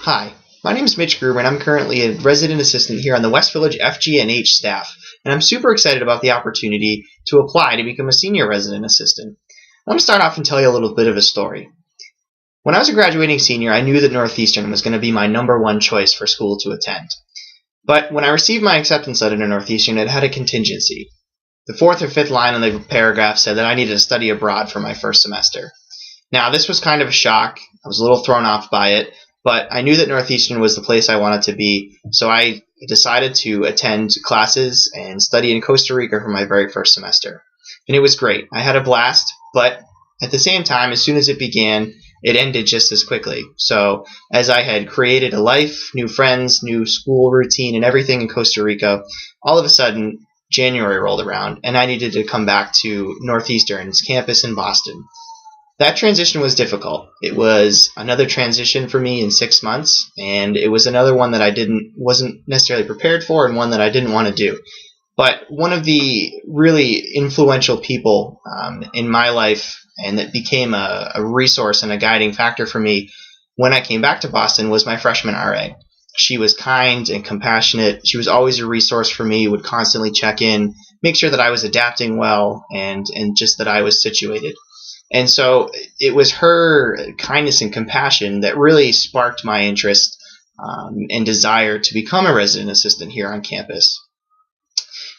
Hi, my name is Mitch Gruber, and I'm currently a resident assistant here on the West Village FG&H staff, and I'm super excited about the opportunity to apply to become a senior resident assistant. I want to start off and tell you a little bit of a story. When I was a graduating senior, I knew that Northeastern was going to be my number one choice for school to attend. But when I received my acceptance letter to Northeastern, it had a contingency. The fourth or fifth line on the paragraph said that I needed to study abroad for my first semester. Now, this was kind of a shock. I was a little thrown off by it, but I knew that Northeastern was the place I wanted to be, so I decided to attend classes and study in Costa Rica for my very first semester. And it was great. I had a blast, but at the same time, as soon as it began, it ended just as quickly. So as I had created a life, new friends, new school routine, and everything in Costa Rica, all of a sudden, January rolled around, and I needed to come back to Northeastern's campus in Boston. That transition was difficult. It was another transition for me in 6 months, and it was another one that I wasn't necessarily prepared for, and one that I didn't want to do. But one of the really influential people in my life, and that became a resource and a guiding factor for me when I came back to Boston, was my freshman RA. She was kind and compassionate. She was always a resource for me, would constantly check in, make sure that I was adapting well, and just that I was situated. And so it was her kindness and compassion that really sparked my interest and desire to become a resident assistant here on campus.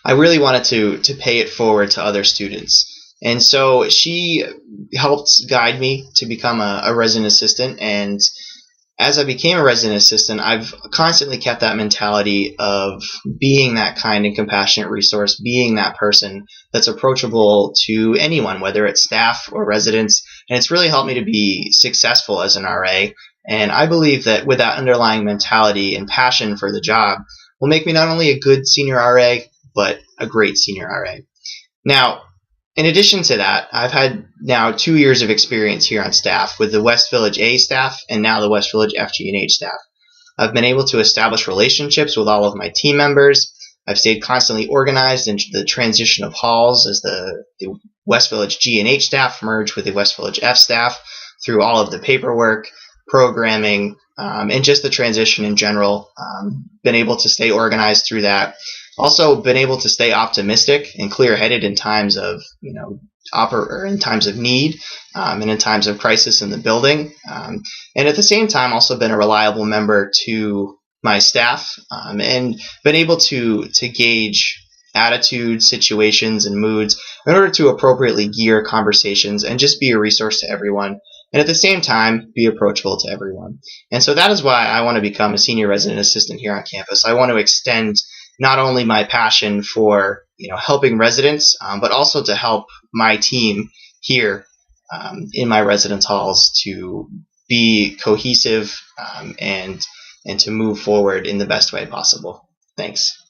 I really wanted to pay it forward to other students. And so she helped guide me to become a resident assistant. And as I became a resident assistant, I've constantly kept that mentality of being that kind and compassionate resource, being that person that's approachable to anyone, whether it's staff or residents. And it's really helped me to be successful as an RA. And I believe that with that underlying mentality and passion for the job will make me not only a good senior RA, but a great senior RA. Now, in addition to that, I've had now 2 years of experience here on staff with the West Village A staff and now the West Village FG&H staff. I've been able to establish relationships with all of my team members. I've stayed constantly organized in the transition of halls as the West Village G&H staff merged with the West Village F staff through all of the paperwork, programming, and just the transition in general. Been able to stay organized through that. Also been able to stay optimistic and clear-headed in times of, in times of need, and in times of crisis in the building. And at the same time, also been a reliable member to my staff, and been able to gauge attitudes, situations, and moods in order to appropriately gear conversations and just be a resource to everyone. And at the same time, be approachable to everyone. And so that is why I want to become a senior resident assistant here on campus. I want to extend not only my passion for helping residents, but also to help my team here in my residence halls to be cohesive and to move forward in the best way possible. Thanks.